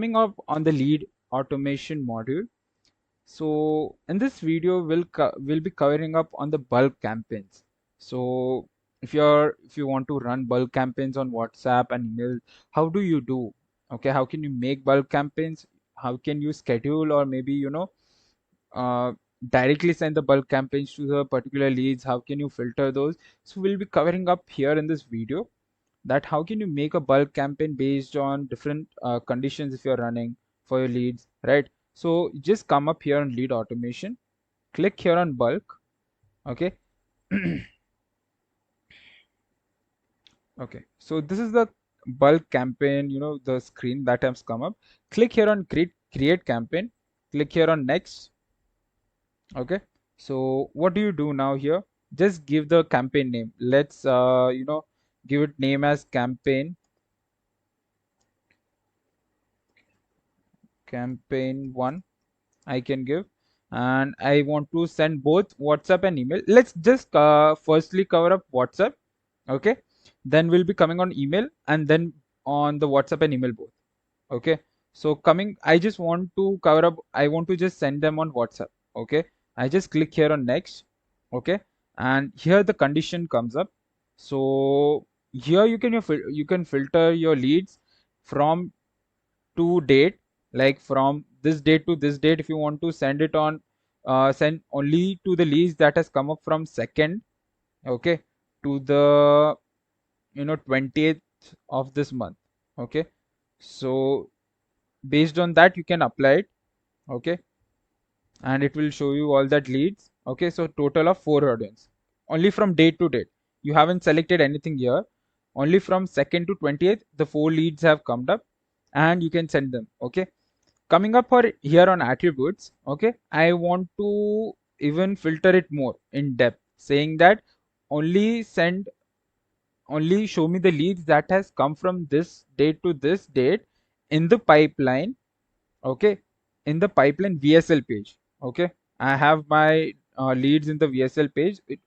coming up on the lead automation module. So in this video, we'll be covering up on the bulk campaigns. So if you want to run bulk campaigns on WhatsApp and email, how do you do? Okay, how can you make bulk campaigns? How can you schedule, or maybe uh, directly send the bulk campaigns to the particular leads? How can you filter those? So we'll be covering up here in this video that how can you make a bulk campaign based on different conditions if you're running for your leads, right? So just come up here on lead automation, click here on bulk. Okay. Okay, so this is the bulk campaign, the screen that has come up. Click here on create campaign, click here on next. Okay, so what do you do now here? Just give the campaign name. Let's give it name as campaign 1 I can give, and I want to send both WhatsApp and email. Let's just firstly cover up WhatsApp. Okay, then we'll be coming on email and then on the WhatsApp and email both. Okay, so I just want to cover up, I want to just send them on WhatsApp. Okay, I just click here on next. Okay, and here the condition comes up. So here you can filter your leads from to date, like from this date to this date. If you want to send it on send only to the leads that has come up from 2nd, okay, to the 20th of this month. Okay, so based on that you can apply it. Okay, and it will show you all that leads. Okay, so total of 4 audience only from date to date. You haven't selected anything here. Only from 2nd to 20th the 4 leads have come up and you can send them. Okay, coming up for here on attributes. Okay, I want to even filter it more in depth, saying that only send only show me the leads that has come from this date to this date in the pipeline. Okay, in the pipeline VSL page. Okay, I have my leads in the VSL page. It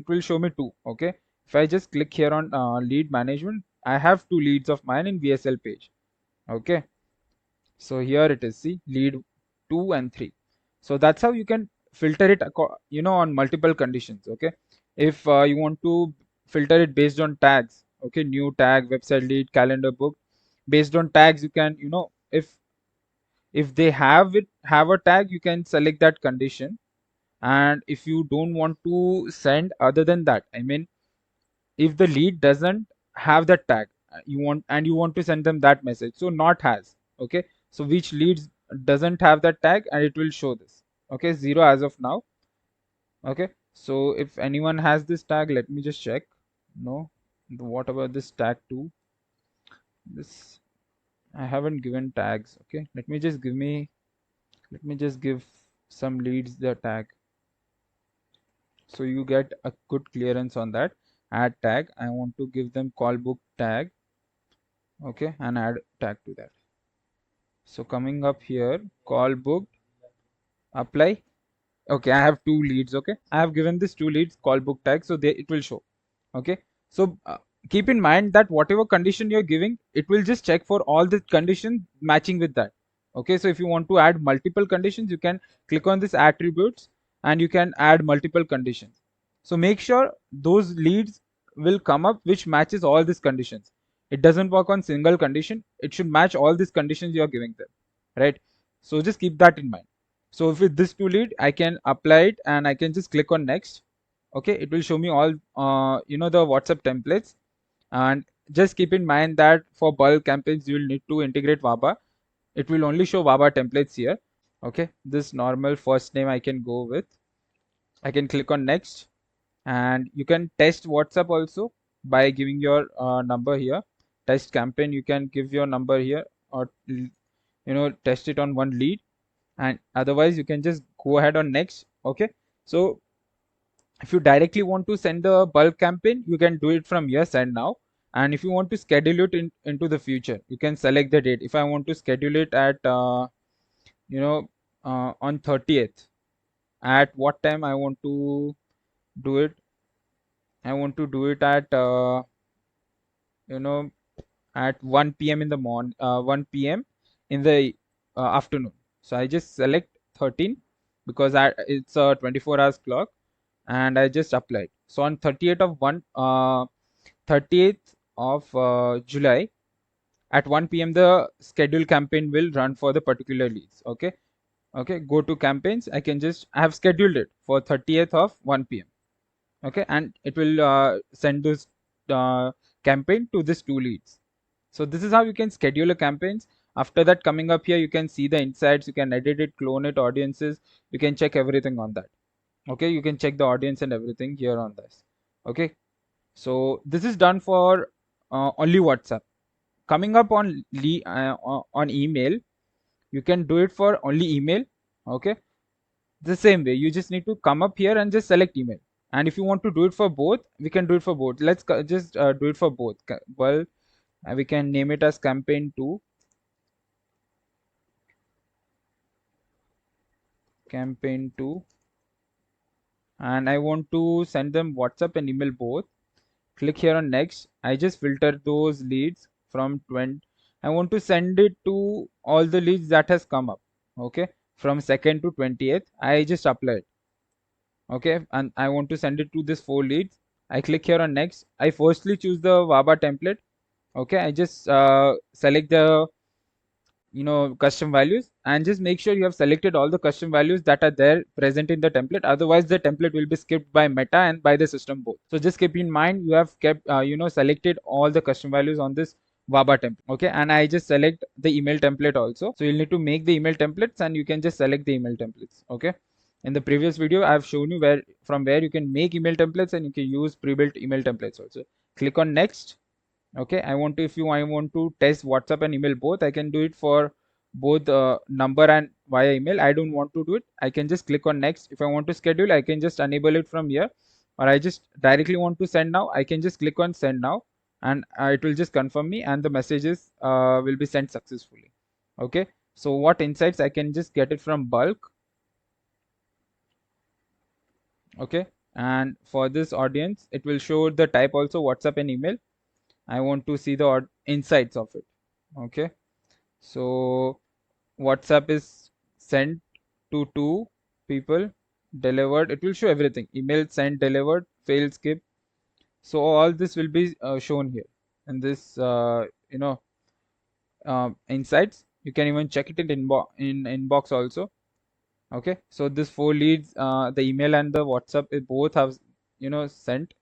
will show me 2. Okay, if I just click here on lead management, I have 2 leads of mine in VSL page. Okay, so here it is, see, lead 2 and 3. So that's how you can filter it on multiple conditions. Okay, if you want to filter it based on tags, okay, new tag, website lead, calendar book, based on tags you can, if they have a tag, you can select that condition. And if you don't want to send other than that, I mean, if the lead doesn't have that tag, you want to send them that message, so not has. Okay, so which leads doesn't have that tag, and it will show this. Okay, 0 as of now. Okay, so if anyone has this tag, let me just check. No, what about this tag 2? This, I haven't given tags. Okay, let me just give some leads the tag, so you get a good clearance on that. Add tag, I want to give them call book tag. Okay, and add tag to that. So coming up here, call booked, apply. Okay, I have 2 leads. Okay, I have given this 2 leads call book tag, so it will show. Okay, so keep in mind that whatever condition you're giving, it will just check for all the conditions matching with that. Okay, so if you want to add multiple conditions, you can click on this attributes and you can add multiple conditions. So make sure those leads will come up which matches all these conditions. It doesn't work on single condition, it should match all these conditions you are giving them, right? So just keep that in mind. So with this 2 lead, I can apply it and I can just click on next. Okay, it will show me all the WhatsApp templates. And just keep in mind that for bulk campaigns you will need to integrate Vaba. It will only show Vaba templates here. Okay, this normal first name I can go with. I can click on next, and you can test WhatsApp also by giving your number here. Test campaign, you can give your number here, or test it on one lead, and otherwise you can just go ahead on next. Okay, so if you directly want to send the bulk campaign, you can do it from your side now. And if you want to schedule it into the future, you can select the date. If I want to schedule it at on 30th, at what time I want to do it? I want to do it at you know at 1 p.m. in the morning, 1 p.m. in the afternoon. So I just select 13 because it's a 24 hours clock, and I just applied. So on 30th of July at 1 p.m. the schedule campaign will run for the particular leads. Okay. Okay, go to campaigns. I have scheduled it for 30th of 1 p.m. Okay, and it will send this uh, campaign to these two leads. So this is how you can schedule a campaigns. After that, coming up here, you can see the insights. You can edit it, clone it, audiences. You can check everything on that. Okay, you can check the audience and everything here on this. Okay, so this is done for only WhatsApp. Coming up on email, you can do it for only email. Okay, the same way, you just need to come up here and just select email. And if you want to do it for both, we can do it for both. Let's just do it for both. Well, we can name it as campaign 2, campaign 2, and I want to send them WhatsApp and email both. Click here on next. I just filter those leads from 20. I want to send it to all the leads that has come up. Okay, from 2nd to 20th. I just apply it. Okay, and I want to send it to this 4 leads. I click here on next. I firstly choose the Waba template. Okay, I just select the custom values, and just make sure you have selected all the custom values that are there present in the template. Otherwise the template will be skipped by Meta and by the system both. So just keep in mind you have kept selected all the custom values on this Waba template. Okay, and I just select the email template also. So you'll need to make the email templates, and you can just select the email templates. Okay, in the previous video I have shown you where you can make email templates, and you can use pre-built email templates also. Click on next. Okay, I want to test WhatsApp and email both. I can do it for both number and via email. I don't want to do it. I can just click on next. If I want to schedule, I can just enable it from here, or I just directly want to send now, I can just click on send now, and it will just confirm me, and the messages will be sent successfully. Okay, so what insights? I can just get it from bulk. Okay, and for this audience it will show the type also, WhatsApp and email. I want to see the insights of it. Okay, so WhatsApp is sent to 2 people, delivered. It will show everything: email sent, delivered, failed, skip. So all this will be shown here in this insights. You can even check it in inbox also. Okay, so this 4 leads, the email and the WhatsApp, it both have sent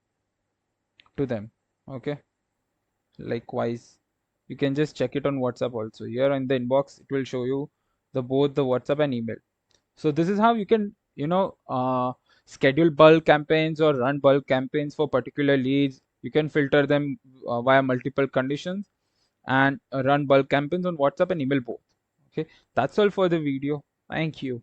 to them. Okay, likewise you can just check it on WhatsApp also. Here in the inbox it will show you both the WhatsApp and email. So this is how you can schedule bulk campaigns or run bulk campaigns for particular leads. You can filter them via multiple conditions, and run bulk campaigns on WhatsApp and email both. Okay, that's all for the video. Thank you.